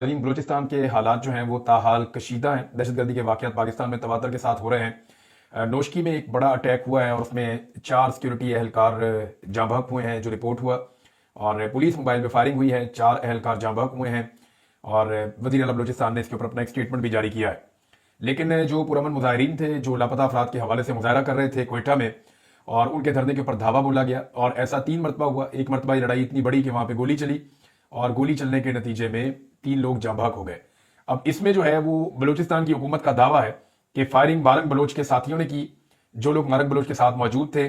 तरीन बलूचिस्तान के हालात जो हैं वो ताहाल कशीदा हैं। दहशतगर्दी के वाक़यात पाकिस्तान में तवातर के साथ हो रहे हैं। नोशकी में एक बड़ा अटैक हुआ है और उसमें 4 सिक्योरिटी एहलकार जाँ बहक हुए हैं जो रिपोर्ट हुआ, और पुलिस मोबाइल में फायरिंग हुई है, 4 एहलकार जाँ बहक हुए हैं और वज़ीर आला बलूचिस्तान ने इसके ऊपर अपना एक स्टेटमेंट भी जारी किया है। लेकिन जो पुरअमन मुजाहिरीन थे जो लापता अफराद के हवाले से मुजाहरा कर रहे थे क्वेटा में, और उनके धरने के ऊपर धावा बोला गया, और ऐसा 3 मरतबा हुआ। एक मरतबा ये लड़ाई इतनी बड़ी कि वहाँ पे गोली चली और गोली चलने के नतीजे में 3 लोग जाँ बहक हो गए। अब इसमें जो है वो बलूचिस्तान की हुकूमत का दावा है कि फायरिंग मारंग बलोच के साथियों ने की, जो लोग मारंग बलोच के साथ मौजूद थे,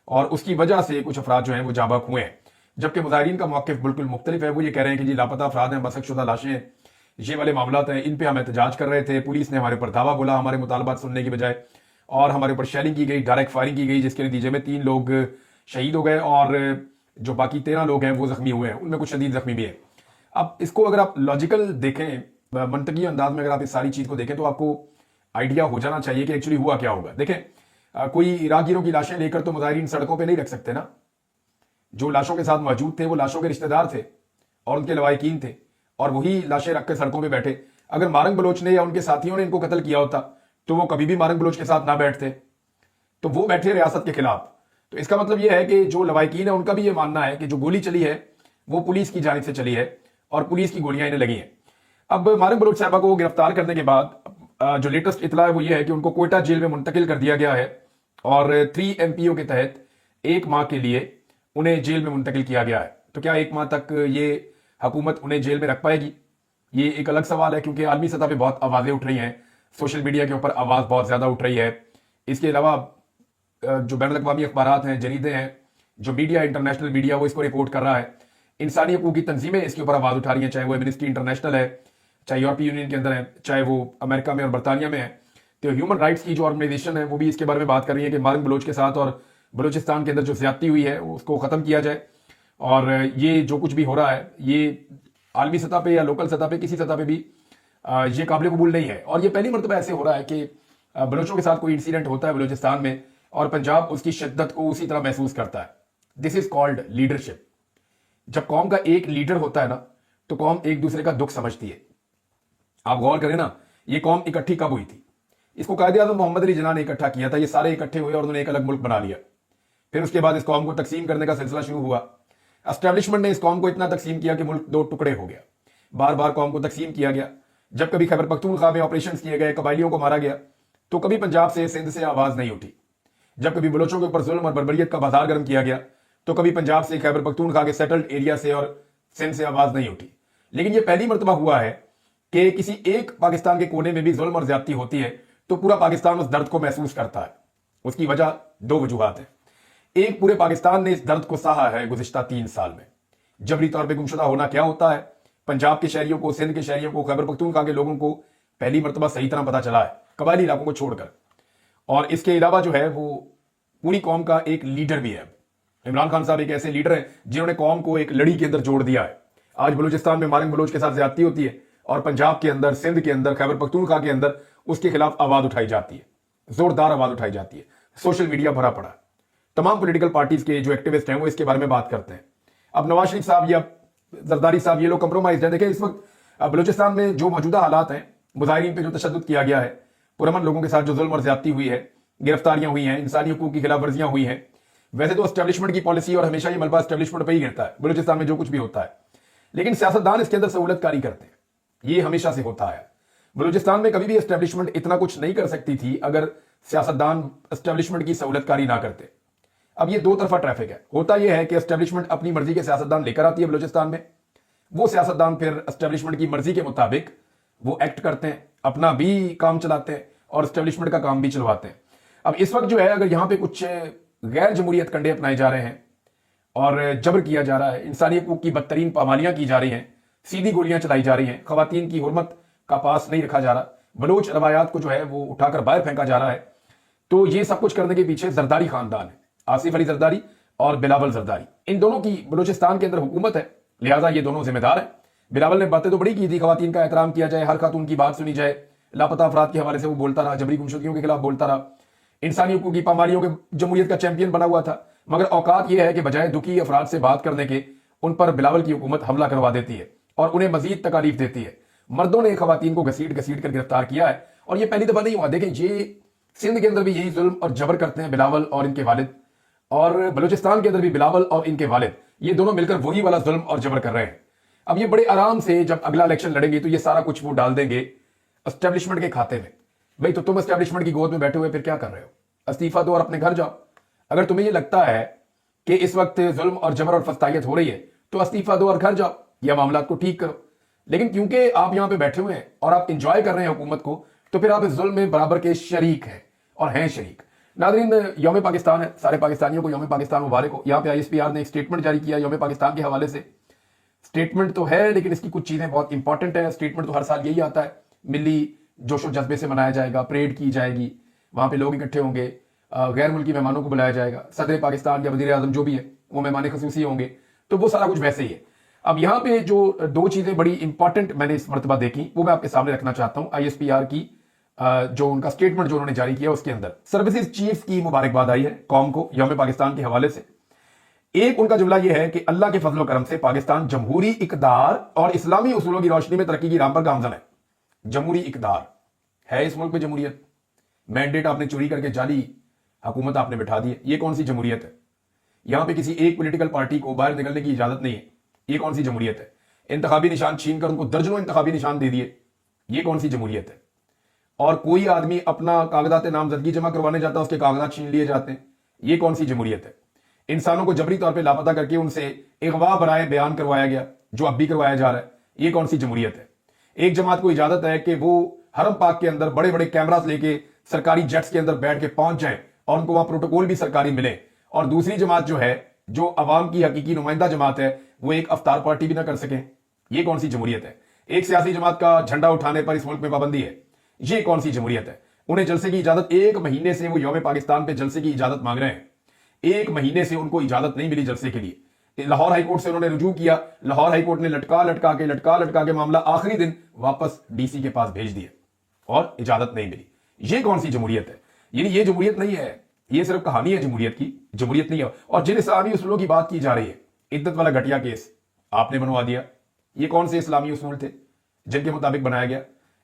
और उसकी वजह से कुछ अफराद जो हैं वो जाँ बहक हुए हैं। जबकि मुजाहिरीन का मौक़िफ़ बिल्कुल मुख्तलिफ है। वो ये कह रहे हैं कि जी लापता अफराद हैं, मसकशुदा लाशें, ये वाले मामलात हैं, इन पे हम एहतजाज कर रहे थे, पुलिस ने हमारे ऊपर दावा बोला हमारे मुतालबात सुनने की बजाय, और हमारे ऊपर शेलिंग की गई, डायरेक्ट फायरिंग की गई, जिसके नतीजे में 3 लोग शहीद हो गए और जो बाकी 13 लोग हैं वो जख्मी हुए हैं, उनमें कुछ शदीद जख्मी भी हैं। अब इसको अगर आप लॉजिकल देखें, मंतकी अंदाज में अगर आप इस सारी चीज़ को देखें तो आपको आइडिया हो जाना चाहिए कि एक्चुअली हुआ क्या होगा। देखें, कोई राहगीरों की लाशें लेकर तो मुजाहिरीन सड़कों पे नहीं रख सकते ना। जो लाशों के साथ मौजूद थे वो लाशों के रिश्तेदार थे और उनके लवाहिकीन थे, और वही लाशें रख कर सड़कों पे बैठे। अगर मारंग बलोच ने या उनके साथियों ने इनको कत्ल किया होता तो वो कभी भी मारंग बलोच के साथ ना बैठते, तो वो बैठे रियासत के खिलाफ। तो इसका मतलब यह है कि जो लवाहिकीन है उनका भी ये मानना है कि जो गोली चली है वो पुलिस की जानिब से चली है और पुलिस की गोलियां इन्हें लगी हैं। अब मारंग बलोच साहबा को गिरफ्तार करने के बाद जो लेटेस्ट इतला है वो ये है कि उनको कोयटा जेल में मुंतकिल कर दिया गया है, और 3 MPO के तहत 1 माह के लिए उन्हें जेल में मुंतकिल किया गया है। तो क्या 1 माह तक ये हुकूमत उन्हें जेल में रख पाएगी? ये एक अलग सवाल है, क्योंकि आलमी सतह पर बहुत आवाज़ें उठ रही हैं, सोशल मीडिया के ऊपर आवाज़ बहुत ज़्यादा उठ रही है। इसके अलावा जो बैनुल अक़वामी अखबारात हैं, जरीदे हैं, जो मीडिया, इंटरनेशनल मीडिया, वो इसको रिपोर्ट कर रहा है। इंसानी हकूक़ की तंजीमें इसके ऊपर आवाज़ उठा रही हैं, चाहे वो एमनेस्टी इंटरनेशनल है, चाहे यूरोपीय यूनियन के अंदर है, चाहे वो अमेरिका में और बरतानिया में है। तो ह्यूमन राइट्स की जो ऑर्गेनाइजेशन है वो भी इसके बारे में बात कर रही है कि मारंग बलोच के साथ और बलूचिस्तान के अंदर जो ज्यादती हुई है उसको ख़त्म किया जाए, और ये जो कुछ भी हो रहा है ये आलमी सतह पे या लोकल सतह पे, किसी सतह पे भी ये काबिल कबूल नहीं है। और ये पहली मरतबा ऐसे हो रहा है कि बलोचों के साथ कोई इंसिडेंट होता है बलूचिस्तान में और पंजाब उसकी शिद्दत को उसी तरह महसूस करता है। This is called leadership. जब कौम का एक लीडर होता है ना तो कौम एक दूसरे का दुख समझती है। आप गौर करें ना, ये कौम इकट्ठी कब हुई थी? इसको कायदे आज़म मोहम्मद अली जिन्ना ने इकट्ठा किया था। ये सारे इकट्ठे हुए और उन्होंने एक अलग मुल्क बना लिया। फिर उसके बाद इस कौम को तकसीम करने का सिलसिला शुरू हुआ। एस्टेब्लिशमेंट ने इस कौम को इतना तकसीम किया कि मुल्क 2 टुकड़े हो गया। बार बार कौम को तकसीम किया गया। जब कभी खैबर पख्तूनख्वा में ऑपरेशन किए गए, कबायलियों को मारा गया, तो कभी पंजाब से, सिंध से आवाज़ नहीं उठी। जब कभी बलोचों के ऊपर जुल्म और बर्बरियत का बाजार गर्म किया गया तो कभी पंजाब से, खैबर पख्तूनख्वा के सेटल्ड एरिया से और सिंध से आवाज़ नहीं उठी। लेकिन यह पहली मरतबा हुआ है कि किसी एक पाकिस्तान के कोने में भी जुल्म और ज्यादती होती है तो पूरा पाकिस्तान उस दर्द को महसूस करता है। उसकी वजह 2 वजूहात है। एक, पूरे पाकिस्तान ने इस दर्द को सहा है गुज़िश्ता 3 साल में। जबरी तौर पर गुमशुदा होना क्या होता है, पंजाब के शहरियों को, सिंध के शहरियों को, खैबर पख्तूनख्वा के लोगों को पहली मरतबा सही तरह पता चला है, कबायली इलाकों को छोड़कर। और इसके अलावा जो है वो पूरी कौम का एक लीडर भी है। इमरान खान साहब एक ऐसे लीडर हैं जिन्होंने कौम को एक लड़ी के अंदर जोड़ दिया है। आज बलूचिस्तान में मारंग बलोच के साथ ज्यादती होती है और पंजाब के अंदर, सिंध के अंदर, खैबर पख्तूनख्वा के अंदर उसके खिलाफ आवाज उठाई जाती है, जोरदार आवाज उठाई जाती है। सोशल मीडिया भरा पड़ा है। तमाम पॉलिटिकल पार्टीज के जो एक्टिविस्ट हैं वो इसके बारे में बात करते हैं। अब नवाज शरीफ साहब या जरदारी साहब, ये लोग कंप्रोमाइज हैं। देखें, इस वक्त बलूचिस्तान में जो मौजूदा हालात हैं, मुजाहिरीन पे जो तशद्दुद किया गया है, पुरअमन लोगों के साथ जो जुल्म और ज्यादती हुई है, गिरफ्तारियां हुई हैं, इंसानी हकूक की खिलाफ वर्जियां हुई हैं। वैसे तो एस्टेब्लिशमेंट की पॉलिसी और हमेशा ये मलबा एस्टेब्लिशमेंट पर ही गिरता है बलूचिस्तान में जो कुछ भी होता है, लेकिन सियासतदान इसके अंदर सहूलतकारी करते हैं। ये हमेशा से होता है। बलूचिस्तान में कभी भी एस्टेब्लिशमेंट इतना कुछ नहीं कर सकती थी अगर सियासतदान एस्टेब्लिशमेंट की सहूलतकारी ना करते। अब ये 2 तरफा ट्रैफिक है। होता यह है कि एस्टेब्लिशमेंट अपनी मर्जी के सियासतदान लेकर आती है बलूचिस्तान में, वो सियासतदान फिर एस्टेब्लिशमेंट की मर्जी के मुताबिक वो एक्ट करते हैं, अपना भी काम चलाते हैं और एस्टेब्लिशमेंट का काम भी चलवाते हैं। अब इस वक्त जो है, अगर यहां पे कुछ गैर जमहूरियत कंडे अपनाए जा रहे हैं और जबर किया जा रहा है, इंसानी हकूक की बदतरीन पामालियां की जा रही हैं, सीधी गोलियां चलाई जा रही हैं, खवातीन की हुर्मत का पास नहीं रखा जा रहा, बलोच रवायात को जो है वो उठाकर बाहर फेंका जा रहा है, तो ये सब कुछ करने के पीछे जरदारी खानदान है, आसिफ अली जरदारी और बिलावल जरदारी। इन दोनों की बलूचिस्तान के अंदर हुकूमत है, लिहाजा ये दोनों जिम्मेदार हैं। बिलावल ने बातें तो बड़ी की थी, खवातीन का एहतराम किया जाए, हर खातून की बात सुनी जाए, लापता अफराद के हवाले से वो बोलता रहा, जबरी गुमशुदगियों के खिलाफ बोलता रहा, इंसानी हकूक की पामालियों के जमहूरियत का चैंपियन बना हुआ था। मगर औकात यह है कि बजाय दुखी अफराद से बात करने के, उन पर बिलावल की हुकूमत हमला करवा देती है और उन्हें मजीद तकालीफ देती है। मर्दों ने खवातीन को घसीट घसीट कर गिरफ्तार किया है, और ये पहली दफा नहीं हुआ। देखें, ये सिंध के अंदर भी यही जुल्म और जबर करते हैं बिलावल और इनके वालिद, और बलूचिस्तान के अंदर भी बिलावल और इनके वालिद, ये दोनों मिलकर वही वाला जुल्म और जबर कर रहे हैं। अब ये बड़े आराम से जब अगला इलेक्शन लड़ेंगे तो ये सारा कुछ वो डाल देंगे एस्टेब्लिशमेंट के खाते में। भाई तो तुम एस्टेब्लिशमेंट की गोद में बैठे हुए फिर क्या कर रहे हो? इस्तीफा दो और अपने घर जाओ। अगर तुम्हें ये लगता है कि इस वक्त जुल्म और जबर और फस्तायत हो रही है तो इस्तीफा दो और घर जाओ या मामला को ठीक करो। लेकिन क्योंकि आप यहां पे बैठे हुए हैं और आप इंजॉय कर रहे हैं हुकूमत को, तो फिर आप इस जुल्म में बराबर के शरीक हैं और हैं शरीक। नाज़रीन, यौम पाकिस्तान है, सारे पाकिस्तानियों को यौम पाकिस्तान मुबारक हो। यहाँ पे ISPR ने एक स्टेटमेंट जारी किया यौम पाकिस्तान के हवाले से। स्टेटमेंट तो है लेकिन इसकी कुछ चीजें बहुत इंपॉर्टेंट है। स्टेटमेंट तो हर साल यही आता है, मिली जोशो जज्बे से मनाया जाएगा, परेड की जाएगी, वहां पे लोग इकट्ठे होंगे, गैर मुल्की मेहमानों को बुलाया जाएगा, सदर पाकिस्तान या वजीर आजम जो भी है वो मेहमान खसूसी होंगे, तो वो सारा कुछ वैसे ही है। अब यहाँ पे जो दो चीजें बड़ी इंपॉर्टेंट मैंने इस मरतबा देखी वो मैं आपके सामने रखना चाहता हूँ। ISPR की जो उनका स्टेटमेंट जो उन्होंने जारी किया उसके अंदर सर्विसेज चीफ की मुबारकबाद आई है कौम को यौम पाकिस्तान के हवाले से। एक उनका जुमला यह है कि अल्लाह के फजल करम से पाकिस्तान जमहूरी इकदार और इस्लामी उसूलों की रोशनी में तरक्की की राह पर गामजन है। जमहूरी इकदार है इस मुल्क में जमहूरियत? मैंडेट आपने चोरी करके जाली हुकूमत आपने बिठा दी है, ये कौन सी जमहूरियत है? यहां पे किसी एक पॉलिटिकल पार्टी को बाहर निकलने की इजाजत नहीं है, ये कौन सी जमहूरियत है? इंतखाबी निशान छीन कर उनको दर्जनों इंतखाबी निशान दे दिए, ये कौन सी जमहूरियत है? और कोई आदमी अपना कागजात नामजदगी जमा करवाने जाता है, उसके कागजात छीन लिए जाते हैं, ये कौन सी जमहूरियत है? इंसानों को जबरी तौर पर लापता करके उनसे अगवा बराए बयान करवाया गया, जो अब भी करवाया जा रहा है, ये कौन सी जमहूरियत है? एक जमात को इजाजत है कि वो हरम पाक के अंदर बड़े बड़े कैमरास लेके सरकारी जेट्स के अंदर बैठ के पहुंच जाएं और उनको वहां प्रोटोकॉल भी सरकारी मिले, और दूसरी जमात जो है, जो अवाम की हकीकी नुमाइंदा जमात है, वो एक अफ्तार पार्टी भी ना कर सके, ये कौन सी जमहूरियत है? एक सियासी जमात का झंडा उठाने पर इस मुल्क में पाबंदी है, ये कौन सी जमहूरियत है? उन्हें जलसे की इजाजत, एक महीने से वो यौम पाकिस्तान पे जलसे की इजाजत मांग रहे हैं, एक महीने से उनको इजाजत नहीं मिली जलसे के लिए। लाहौर हाईकोर्ट से उन्होंने रुजू किया, लाहौर हाईकोर्ट ने लटका लटका के मामला आखिरी दिन वापस DC के पास भेज दिया और इजाजत नहीं मिली। ये कौन सी जमहूरियत है? यानी ये जमहूरियत नहीं है, ये सिर्फ कहानी है जमहूरियत की, जमहूरियत नहीं है। और जिन इस्लामी उसूलों की बात की जा रही है, इद्दत वाला घटिया केस आपने बनवा दिया, ये कौन से इस्लामी उसूल थे जिनके मुताबिक बनाया गया?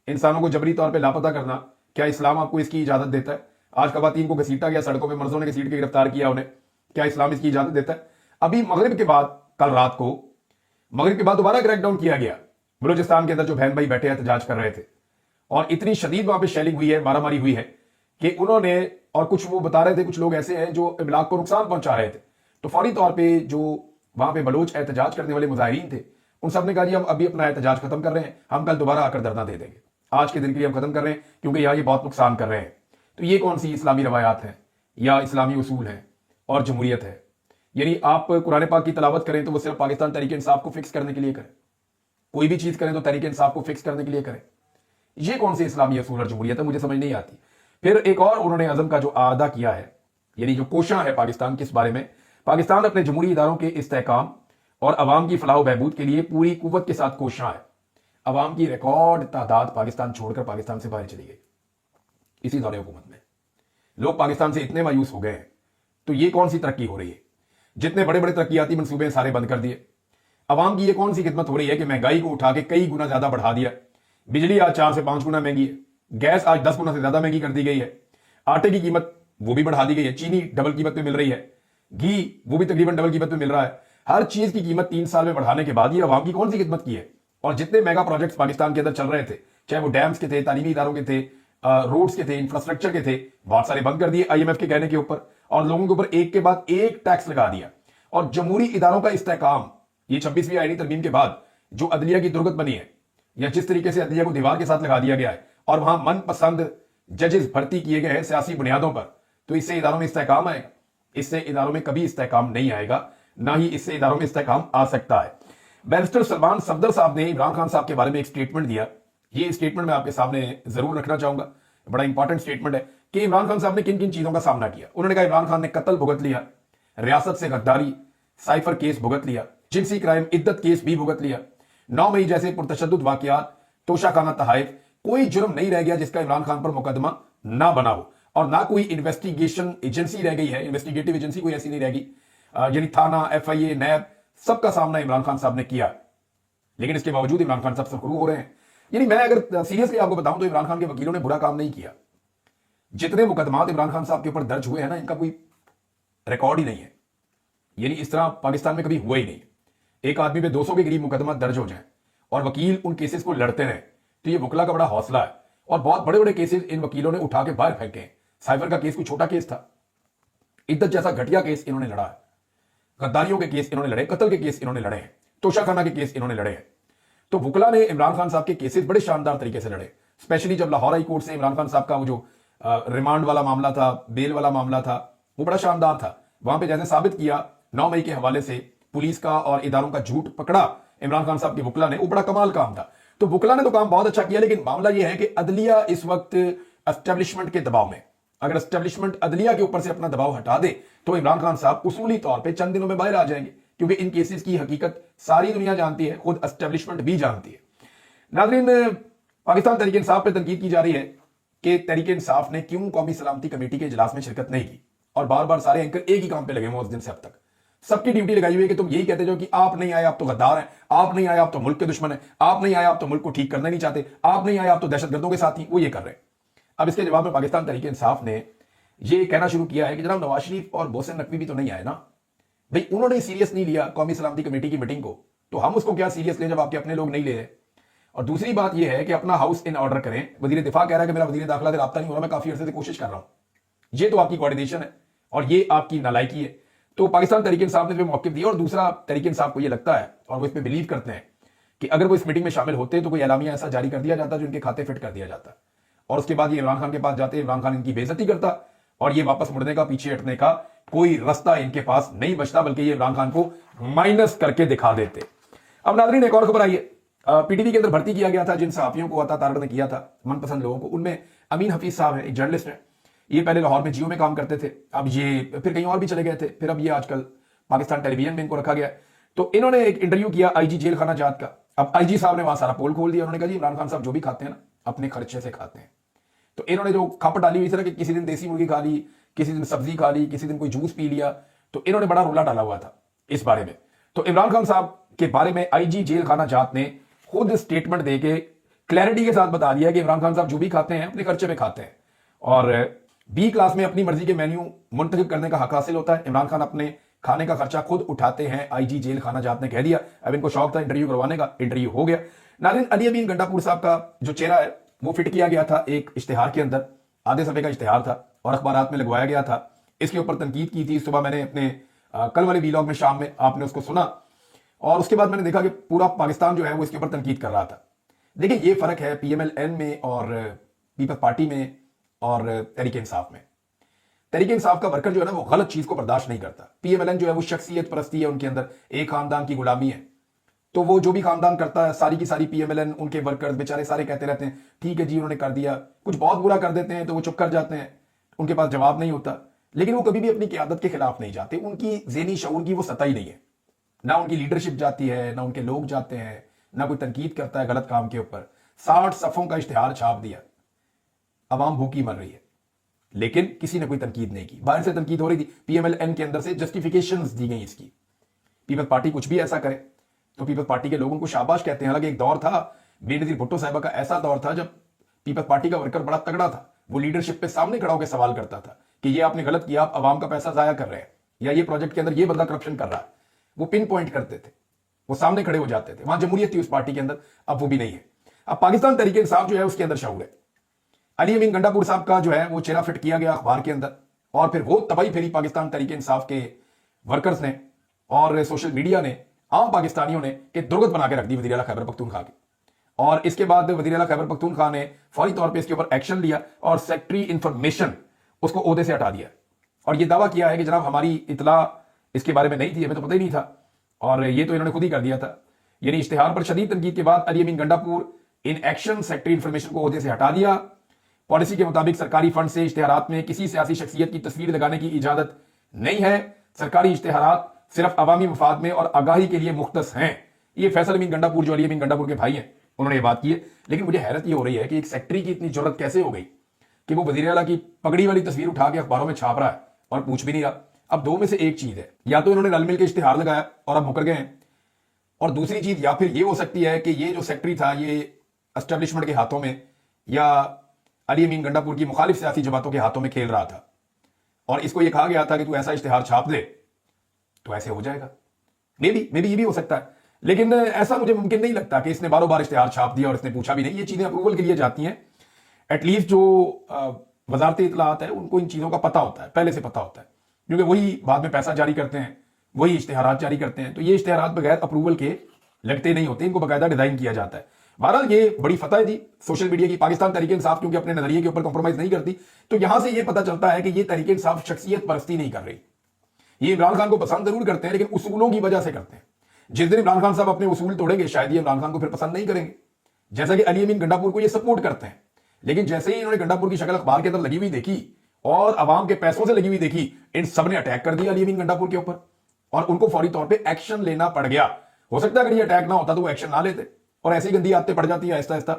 इंसानों को जबरी तौर पर लापता करना, क्या इस्लाम आपको इसकी इजाजत देता है? आज खवातीन को घसीटा गया सड़कों पर, मर्जों ने घसीट के गिरफ्तार किया उन्हें, क्या इस्लाम इसकी इजाजत देता है? अभी मगरिब के बाद, कल रात को मगरिब के बाद दोबारा क्रैकडाउन किया गया बलूचिस्तान के अंदर, जो बहन भाई बैठे एहतजाज कर रहे थे, और इतनी शदीद वहां पे शेलिंग हुई है, मारामारी हुई है कि उन्होंने, और कुछ वो बता रहे थे, कुछ लोग ऐसे हैं जो इमलाक को नुकसान पहुंचा रहे थे, तो फौरी तौर पे जो वहां पे बलोच एहतजाज करने वाले मुजाहिरीन थे, उन सब ने कहा जी हम अभी अपना एहतजाज खत्म कर रहे हैं, हम कल दोबारा आकर धरना दे देंगे, आज के दिन के लिए हम खत्म कर रहे हैं क्योंकि यहाँ ये बहुत नुकसान कर रहे हैं। तो ये कौन सी इस्लामी रवायात हैं या इस्लामी उसूल हैं और जमहूरियत है? यानी आप कुरान पाक की तलावत करें तो वो सिर्फ पाकिस्तान तहरीक इंसाफ को फिक्स करने के लिए करें, कोई भी चीज करें तो तहरीक इंसाफ को फिक्स करने के लिए करें, ये कौन सी इस्लामी असूल और जमहूरियत है? मुझे समझ नहीं आती। फिर एक और उन्होंने अज़म का जो आदा किया है, यानी जो कोशिश है पाकिस्तान के इस बारे में, पाकिस्तान अपने जमहूरी इदारों के इस्तेहकाम और अवाम की फलाह बहबूद के लिए पूरी कुव्वत के साथ कोशिश है। अवाम की रिकॉर्ड तादाद पाकिस्तान छोड़कर पाकिस्तान से बाहर चली गई इसी दौरे हुकूमत में। लोग पाकिस्तान से इतने मायूस हो गए हैं, तो ये कौन सी तरक्की हो रही है? जितने बड़े बड़े तरक्याती मंसूबे सारे बंद कर दिए। अवाम की ये कौन सी खिदमत हो रही है कि महंगाई को उठा के कई गुना ज्यादा बढ़ा दिया। बिजली आज 4 से 5 गुना महंगी है, गैस आज 10 गुना से ज्यादा महंगी कर दी गई है, आटे की कीमत वो भी बढ़ा दी गई है, चीनी डबल कीमत में मिल रही है, घी वो भी तकरीबन डबल कीमत में मिल रहा है। हर चीज की कीमत 3 साल में बढ़ाने के बाद ये अवाम की कौन सी खिदमत की है? और जितने मेगा प्रोजेक्ट्स पाकिस्तान के अंदर चल रहे थे, चाहे वो डैम्स के थे, तालीमी इदारों के थे, रोड्स के थे, इंफ्रास्ट्रक्चर के थे, बहुत सारे बंद कर दिए IMF के कहने के ऊपर, और लोगों के ऊपर एक के बाद एक टैक्स लगा दिया। और जमहूरी इदारों का इस्तेहकाम, ये 26वीं आईनी तरमीम के बाद जो अदलिया की दुर्गत बनी है, या जिस तरीके से अदलिया को दीवार के साथ लगा दिया गया है और वहां मनपसंद जजेस भर्ती किए गए हैं सियासी बुनियादों पर, तो इससे इदारों में इस्तेहकाम आएगा? इससे इदारों में कभी इस्तेहकाम नहीं आएगा, ना ही इससे इदारों में इस्तेहकाम आ सकता है। बैरिस्टर सलमान सफदर साहब ने इमरान खान साहब के बारे में एक स्टेटमेंट दिया, ये स्टेटमेंट मैं आपके सामने जरूर रखना चाहूंगा, बड़ा इंपॉर्टेंट स्टेटमेंट है कि इमरान खान साहब ने किन किन चीजों का सामना किया। उन्होंने कहा इमरान खान ने कत्ल भुगत लिया, रियासत से गद्दारी, साइफर केस भुगत लिया, जिनसी क्राइम इद्दत केस भी भुगत लिया, 9 मई जैसे पुरतशद्दुद वाकयात, तोशाखाना तहाइफ, कोई जुर्म नहीं रह गया जिसका इमरान खान पर मुकदमा ना बना हो, और ना कोई इन्वेस्टिगेशन एजेंसी रह गई है, इन्वेस्टिगेटिव एजेंसी कोई ऐसी नहीं रहेगी, यानी थाना, FIA, नैब, सबका सामना इमरान खान साहब ने किया। लेकिन इसके बावजूद इमरान खान साहब सरखुरू हो रहे हैं। یعنی میں اگر سیریسلی آپ کو بتاؤں تو عمران خان کے وکیلوں نے برا کام نہیں کیا. جتنے مقدمات عمران خان صاحب کے اوپر درج ہوئے ہیں نا, ان کا کوئی ریکارڈ ہی نہیں ہے. یعنی اس طرح پاکستان میں کبھی ہوا ہی نہیں. ایک آدمی پہ 200 کے قریب مقدمات درج ہو جائیں اور وکیل ان کیسز کو لڑتے رہیں, تو یہ وکلا کا بڑا حوصلہ ہے. اور بہت بڑے بڑے کیسز ان وکیلوں نے اٹھا کے باہر پھینکے ہیں. سائفر کا کیس کوئی چھوٹا کیس تھا؟ عدت جیسا گھٹیا کیس انہوں نے لڑا ہے. غداریوں کے کیس انہوں نے لڑے, قتل کے کیس انہوں نے لڑے ہیں, توشہ خانہ کے کیس انہوں نے لڑے ہیں. تو وکلا نے عمران خان صاحب کے کیسز بڑے شاندار طریقے سے لڑے. اسپیشلی جب لاہور ہائی کورٹ سے عمران خان صاحب کا وہ جو ریمانڈ والا معاملہ تھا, بیل والا معاملہ تھا, وہ بڑا شاندار تھا. وہاں پہ جیسے ثابت کیا 9 مئی کے حوالے سے پولیس کا اور اداروں کا جھوٹ پکڑا عمران خان صاحب کے وکلا نے, وہ بڑا کمال کام تھا. تو وکلا نے تو کام بہت اچھا کیا, لیکن معاملہ یہ ہے کہ عدلیہ اس وقت اسٹیبلشمنٹ کے دباؤ میں. اگر اسٹیبلشمنٹ عدلیہ کے اوپر سے اپنا دباؤ ہٹا دے تو عمران خان صاحب اصولی طور پہ چند دنوں میں باہر آ جائیں گے, کیونکہ ان کیسز کی حقیقت ساری دنیا جانتی ہے, خود اسٹیبلشمنٹ بھی جانتی ہے. ناظرین, پاکستان تحریک انصاف پہ تنقید کی جا رہی ہے کہ تحریک انصاف نے کیوں قومی سلامتی کمیٹی کے اجلاس میں شرکت نہیں کی, اور بار بار سارے اینکر ایک ہی کام پہ لگے ہوئے اس دن سے اب تک. سب کی ڈیوٹی لگائی ہوئی ہے کہ تم یہی کہتے جو کہ آپ نہیں آئے آپ تو غدار ہیں, آپ نہیں آئے آپ تو ملک کے دشمن ہیں, آپ نہیں آئے آپ تو ملک کو ٹھیک کرنا نہیں چاہتے, آپ نہیں آئے آپ تو دہشت گردوں کے ساتھ ہی. وہ یہ کر رہے ہیں. اب اس کے جواب میں پاکستان تحریک انصاف نے یہ کہنا شروع کیا ہے کہ جناب نواز شریف اور محسن نقوی بھی تو نہیں آئے نا بھائی, انہوں نے سیریس نہیں لیا قومی سلامتی کمیٹی کی میٹنگ کو, تو ہم اس کو کیا سیریس لیں جب آپ کے اپنے لوگ نہیں لے رہے. اور دوسری بات یہ ہے کہ اپنا ہاؤس ان آرڈر کریں. وزیر دفاع کہہ رہا ہے کہ میرا وزیر داخلہ سے رابطہ نہیں ہو رہا, میں کافی عرصے سے کوشش کر رہا ہوں. یہ تو آپ کی کوارڈینیشن ہے اور یہ آپ کی نالائکی ہے. تو پاکستان تحریک انصاف نے اس پہ موقف دیا, اور دوسرا تحریک انصاف کو یہ لگتا ہے اور وہ اس پہ بلیو کرتے ہیں کہ اگر وہ اس میٹنگ میں شامل ہوتے تو کوئی اعلامیہ ایسا جاری کر دیا جاتا جو ان کے کھاتے فٹ کر دیا جاتا, اور اس کے بعد یہ عمران خان کے پاس جاتے, عمران خان ان کی بے عزتی کرتا, اور یہ واپس مڑنے کا, پیچھے ہٹنے کا کوئی راستہ ان کے پاس نہیں بچتا, بلکہ یہ عمران خان کو مائنس کر کے دکھا دیتے. اب ناظرین, ایک اور خبر آئی ہے. پی ٹی وی کے اندر بھرتی کیا گیا تھا جن صحافیوں کو عطا تارڑ نے کیا تھا, من پسند لوگوں کو. ان میں امین حفیظ صاحب ہیں, ایک جرنلسٹ ہیں. یہ پہلے لاہور میں جیو میں کام کرتے تھے, اب یہ پھر کہیں اور بھی چلے گئے تھے, پھر اب یہ آج کل پاکستان ٹیلی ویژن میں ان کو رکھا گیا. تو انہوں نے ایک انٹرویو کیا آئی جی جیل خانہ جات کا. اب آئی جی صاحب نے وہاں سارا پول کھول دیا. انہوں نے کہا جی عمران خان صاحب جو بھی کھاتے ہیں نا اپنے خرچے سے کھاتے ہیں. تو انہوں نے جو کھپ ڈالی ہوئی طرح کہ کسی دن دیسی مرغی کھا لی, کسی دن سبزی کھا لی, کسی دن کوئی جوس پی لیا, تو انہوں نے بڑا رولا ڈالا ہوا تھا اس بارے میں. تو عمران خان صاحب کے بارے میں آئی جی جیل خانہ جات نے خود سٹیٹمنٹ دے کے کلیئرٹی کے ساتھ بتا دیا کہ عمران خان صاحب جو بھی کھاتے ہیں اپنے خرچے پہ کھاتے ہیں, اور بی کلاس میں اپنی مرضی کے مینیو منتخب کرنے کا حق حاصل ہوتا ہے. عمران خان اپنے کھانے کا خرچہ خود اٹھاتے ہیں, آئی جی جیل خانہ جات نے کہہ دیا. اب ان کو شوق تھا انٹرویو کروانے کا, انٹرویو ہو گیا. ناظرین, علی امین گنڈا پور صاحب کا جو چہرہ ہے وہ فٹ کیا گیا تھا ایک اشتہار کے اندر, آدھے صفحے کا اشتہار تھا اور اخبارات میں لگوایا گیا تھا. اس کے اوپر تنقید کی تھی صبح, میں نے اپنے کل والے ویلاگ میں شام میں آپ نے اس کو سنا, اور اس کے بعد میں نے دیکھا کہ پورا پاکستان جو ہے وہ اس کے اوپر تنقید کر رہا تھا. دیکھیں یہ فرق ہے پی ایم ایل این میں اور پیپلز پارٹی میں اور تحریک انصاف میں. تحریک انصاف کا ورکر جو ہے نا وہ غلط چیز کو برداشت نہیں کرتا. پی ایم ایل این جو ہے وہ شخصیت پرستی ہے, ان کے اندر ایک خاندان کی غلامی ہے. تو وہ جو بھی خاندان کرتا ہے ساری کی ساری پی ایم ایل این ان کے ورکرز بیچارے سارے کہتے رہتے ہیں ٹھیک ہے جی انہوں نے کر دیا, کچھ بہت برا کر دیتے ہیں تو وہ چپ کر جاتے ہیں, ان کے پاس جواب نہیں ہوتا. لیکن وہ کبھی بھی اپنی قیادت کے خلاف نہیں جاتے, ان کی ذہنی شعور کی وہ سطح ہی نہیں ہے. نہ ان کی لیڈرشپ جاتی ہے, نہ ان کے لوگ جاتے ہیں, نہ کوئی تنقید کرتا ہے غلط کام کے اوپر. 60 صفوں کا اشتہار چھاپ دیا, عوام بھوکی مر رہی ہے, لیکن کسی نے کوئی تنقید نہیں کی. باہر سے تنقید ہو رہی تھی, پی ایم ایل این کے اندر سے جسٹیفیکیشنز دی گئی اس کی. پیپلز پارٹی کچھ بھی ایسا کرے تو پیپلز پارٹی کے لوگوں کو شاباش کہتے ہیں. حالانکہ ایک دور تھا بے نظیر بھٹو صاحبہ کا, ایسا دور تھا جب پیپلز پارٹی کا ورکر بڑا تگڑا تھا, وہ لیڈرشپ پہ سامنے کھڑا ہو کے سوال کرتا تھا کہ یہ آپ نے غلط کیا, آپ عوام کا پیسہ ضائع کر رہے ہیں, یا یہ پروجیکٹ کے اندر یہ بندہ کرپشن کر رہا ہے. وہ پن پوائنٹ کرتے تھے, وہ سامنے کھڑے ہو جاتے تھے. وہاں جمہوریت تھی اس پارٹی کے اندر, اب وہ بھی نہیں ہے. اب پاکستان تحریک انصاف جو ہے اس کے اندر شعور ہے. علی امین گنڈا پور صاحب کا جو ہے وہ چہرہ فٹ کیا گیا اخبار کے اندر, اور پھر وہ تباہی پھیری پاکستان تحریک انصاف کے ورکرز نے اور سوشل میڈیا نے, عام پاکستانیوں نے, کہ درگت بنا کے رکھ دی وزیر اعلیٰ خیبر پختونخوا کی. اور اس کے بعد وزیر اعلیٰ خیبر پختونخوا نے فوری طور پہ اس کے اوپر ایکشن لیا اور سیکٹری انفارمیشن اس کو عہدے سے ہٹا دیا, اور یہ دعویٰ کیا ہے کہ جناب ہماری اطلاع اس کے بارے میں نہیں تھی, ہمیں تو پتہ ہی نہیں تھا, اور یہ تو انہوں نے خود ہی کر دیا تھا. یعنی اشتہار پر شدید تنقید کے بعد علی امین گنڈا پور ان ایکشن سیکٹری انفارمیشن کو عہدے سے ہٹا دیا. پالیسی کے مطابق سرکاری فنڈ سے اشتہارات میں کسی سیاسی شخصیت کی تصویر لگانے کی اجازت نہیں ہے. سرکاری اشتہارات صرف عوامی مفاد میں اور آگاہی کے لیے مختص ہیں. یہ فیصل امین گنڈا پور جو علی امین گنڈا پور کے بھائی ہیں انہوں نے یہ بات کی ہے. لیکن مجھے حیرت یہ ہو رہی ہے کہ ایک سیکٹری کی اتنی جرت کیسے ہو گئی کہ وہ وزیر اعلیٰ کی پگڑی والی تصویر اٹھا کے اخباروں میں چھاپ رہا ہے اور پوچھ بھی نہیں رہا. اب دو میں سے ایک چیز ہے, یا تو انہوں نے رل مل کے اشتہار لگایا اور اب مکر گئے ہیں, اور دوسری چیز یا پھر یہ ہو سکتی ہے کہ یہ جو سیکٹری تھا یہ اسٹیبلشمنٹ کے ہاتھوں میں یا علی امین گنڈاپور کی مخالف سیاسی جماعتوں کے ہاتھوں میں کھیل رہا تھا اور اس کو یہ کہا گیا تھا کہ تو ایسا اشتہار چھاپ دے تو ایسے ہو جائے گا. مے بی یہ بھی ہو سکتا ہے, لیکن ایسا مجھے ممکن نہیں لگتا کہ اس نے باروں بار اشتہار چھاپ دیا اور اس نے پوچھا بھی نہیں. یہ چیزیں اپروول کے لیے جاتی ہیں. ایٹ لیسٹ جو وزارت اطلاعات ہے ان کو ان چیزوں کا پتہ ہوتا ہے, پہلے سے پتہ ہوتا ہے, کیونکہ وہی بعد میں پیسہ جاری کرتے ہیں, وہی اشتہارات جاری کرتے ہیں. تو یہ اشتہارات بغیر اپروول کے لگتے نہیں ہوتے, ان کو باقاعدہ ڈیزائن کیا جاتا ہے. بہرحال یہ بڑی فتح ہے جی سوشل میڈیا کی. پاکستان تحریک انصاف کیونکہ اپنے نظریے کے اوپر کمپرومائز نہیں کرتی, تو یہاں سے یہ پتہ چلتا ہے کہ یہ تحریک انصاف شخصیت پرستی نہیں کر رہی. یہ عمران خان کو پسند ضرور کرتے ہیں لیکن اصولوں کی وجہ سے کرتے ہیں. جس دن عمران خان صاحب اپنے اصول توڑیں گے شاید یہ عمران خان کو پھر پسند نہیں کریں گے. جیسا کہ علی امین گنڈاپور کو یہ سپورٹ کرتے ہیں, لیکن جیسے ہی انہوں نے گنڈاپور کی شکل اخبار کے اندر لگی ہوئی دیکھی اور عوام کے پیسوں سے لگی ہوئی دیکھی, ان سب نے اٹیک کر دیا علی امین گنڈاپور کے اوپر اور ان کو فوری طور پہ ایکشن لینا پڑ گیا. ہو سکتا ہے اگر یہ اٹیک نہ ہوتا تو وہ ایکشن نہ لیتے اور ایسی گندی عادتیں پڑ جاتی ہیں آہستہ آہستہ.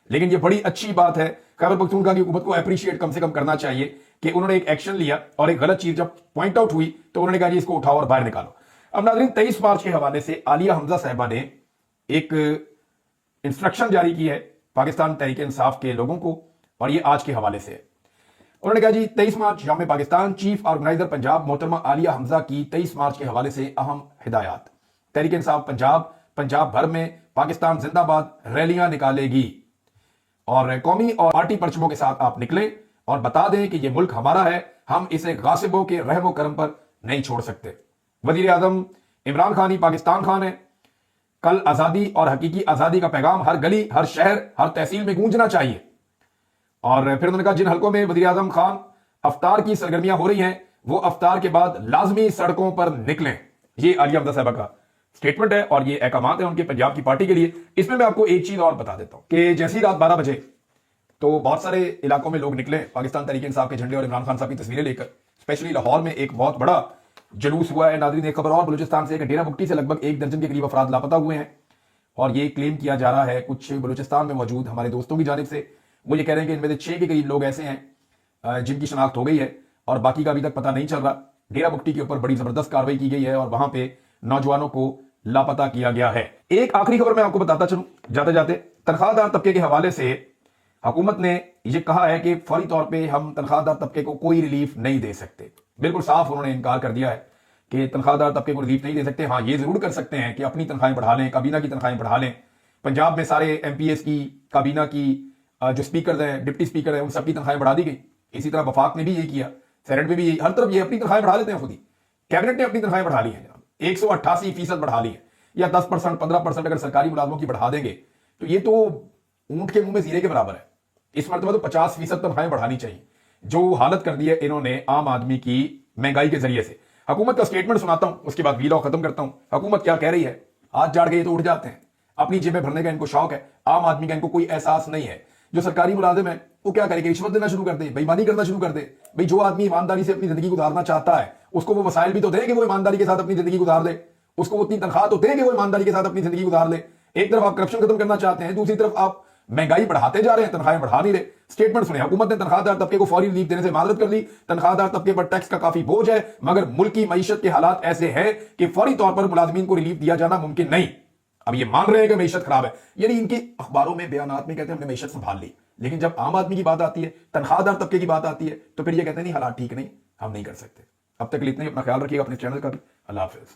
لیکن یہ بڑی اچھی بات ہے, خیبر پختونخوا کی حکومت کو اپریشیٹ کم سے کم کرنا چاہیے کہ انہوں نے ایک ایکشن لیا اور ایک غلط چیز جب پوائنٹ آؤٹ ہوئی تو انہوں نے کہا جی اس کو اٹھاؤ اور باہر نکالو. اب ناظرین 23 مارچ کے حوالے سے عالیہ حمزہ صاحبہ نے ایک انسٹرکشن جاری کی ہے پاکستان تحریک انصاف کے لوگوں کو, اور یہ آج کے حوالے سے. انہوں نے کہا جی 23 مارچ یوم پاکستان, چیف آرگنائزر پنجاب محترمہ عالیہ حمزہ کی 23 مارچ کے حوالے سے اہم ہدایات. تحریک انصاف پنجاب بھر میں پاکستان زندہ باد ریلیاں نکالے گی اور قومی اور پارٹی پرچموں کے ساتھ آپ نکلیں اور بتا دیں کہ یہ ملک ہمارا ہے, ہم اسے غاصبوں کے رحم و کرم پر نہیں چھوڑ سکتے. وزیر اعظم عمران خان ہی پاکستان خان ہے. کل آزادی اور حقیقی آزادی کا پیغام ہر گلی, ہر شہر, ہر تحصیل میں گونجنا چاہیے. اور پھر انہوں نے کہا جن حلقوں میں وزیر اعظم خان افطار کی سرگرمیاں ہو رہی ہیں وہ افطار کے بعد لازمی سڑکوں پر نکلیں. یہ عالیہ حمزہ صاحبہ کا سٹیٹمنٹ ہے اور یہ احکامات ہیں ان کے پنجاب کی پارٹی کے لیے. اس میں آپ کو ایک چیز اور بتا دیتا ہوں کہ جیسی رات 12 بجے تو بہت سارے علاقوں میں لوگ نکلے پاکستان تحریک انصاف کے جھنڈے اور عمران خان صاحب کی تصویریں لے کر. اسپیشلی لاہور میں ایک بہت بڑا جلوس ہوا ہے. ناظرین ایک خبر اور, بلوچستان سے ایک ڈیرہ بگٹی سے لگ بھگ 1 درجن کے قریب افراد لاپتہ ہوئے ہیں اور یہ کلیم کیا جا رہا ہے کچھ بلوچستان میں موجود ہمارے دوستوں کی جانب سے. وہ یہ کہہ رہے ہیں کہ ان میں سے 6 کے قریب لوگ ایسے ہیں جن کی شناخت ہو گئی ہے اور باقی کا ابھی تک پتہ نہیں چل رہا. ڈیرہ بگٹی کے اوپر بڑی زبردست کارروائی کی گئی ہے اور وہاں پہ نوجوانوں کو لاپتہ کیا گیا ہے. ایک آخری خبر میں آپ کو بتاتا چلوں جاتے جاتے, تنخواہ دار طبقے کے حوالے سے حکومت نے یہ کہا ہے کہ فوری طور پہ ہم تنخواہ دار طبقے کو کوئی ریلیف نہیں دے سکتے. بالکل صاف انہوں نے انکار کر دیا ہے کہ تنخواہ دار طبقے کو ریلیف نہیں دے سکتے. ہاں یہ ضرور کر سکتے ہیں کہ اپنی تنخواہیں بڑھا لیں, کابینہ کی تنخواہیں بڑھا لیں. پنجاب میں سارے ایم پی ایس کی, کابینہ کی جو سپیکرز ہیں, ڈپٹی سپیکر ہیں, ان سب کی تنخواہیں بڑھا دی گئی. اسی طرح وفاق نے بھی یہ کیا, سینٹ میں بھی یہ, ہر طرف یہ اپنی تنخواہیں بڑھا لیتے ہیں خود ہی. کیبنٹ نے اپنی تنخواہیں بڑھا لی ہیں جناب, 188% بڑھا لی ہیں, یا 10% 15% اگر سرکاری ملازموں کی بڑھا دیں گے تو یہ تو اونٹ کے منہ میں زیرے کے برابر ہے. اس مرتبہ تو 50% تنخواہیں بڑھانی چاہیے. جو حالت کر دی ہے انہوں نے عام آدمی کی مہنگائی کے ذریعے سے. حکومت کا سٹیٹمنٹ سناتا ہوں, اس کے بعد ویلاگ ختم کرتا ہوں. حکومت کیا کہہ رہی ہے, ہاتھ جاڑ کے یہ تو اٹھ جاتے ہیں, اپنی جیبیں بھرنے کا ان کو شوق ہے, عام آدمی کا ان کو کوئی احساس نہیں ہے. جو سرکاری ملازم ہے وہ کیا کرے گا, رشوت دینا شروع کر دے, بےایمانی کرنا شروع کر دے. بھئی جو آدمی ایمانداری سے اپنی زندگی گزارنا چاہتا ہے اس کو وہ وسائل بھی تو دیں کہ وہ ایمانداری کے ساتھ اپنی زندگی گزار لے, اس کو اتنی تنخواہ تو دیں کہ وہ ایمانداری کے ساتھ اپنی زندگی گزار لے. ایک طرف آپ کرپشن ختم کرنا چاہتے ہیں, دوسری طرف آپ مہنگائی بڑھاتے جا رہے ہیں, تنخواہیں بڑھا نہیں رہے. سٹیٹمنٹ سنیں, حکومت نے تنخواہ دار طبقے کو فوری ریلیف دینے سے معذرت کر لی. تنخواہ دار طبقے پر ٹیکس کا کافی بوجھ ہے مگر ملک کی معیشت کے حالات ایسے ہیں کہ فوری طور پر ملازمین کو ریلیف دیا جانا ممکن نہیں. اب یہ مان رہے ہیں کہ معیشت خراب ہے, یعنی ان کے اخباروں میں بیانات میں کہتے ہیں ہم نے معیشت سنبھال لی, لیکن جب عام آدمی کی بات آتی ہے, تنخواہ دار طبقے کی بات آتی ہے تو پھر یہ کہتے ہیں نہیں حالات ٹھیک نہیں, ہم نہیں کر سکتے. اب تک اتنے, اپنا خیال رکھیے گا اپنے چینل کا بھی. اللہ حافظ.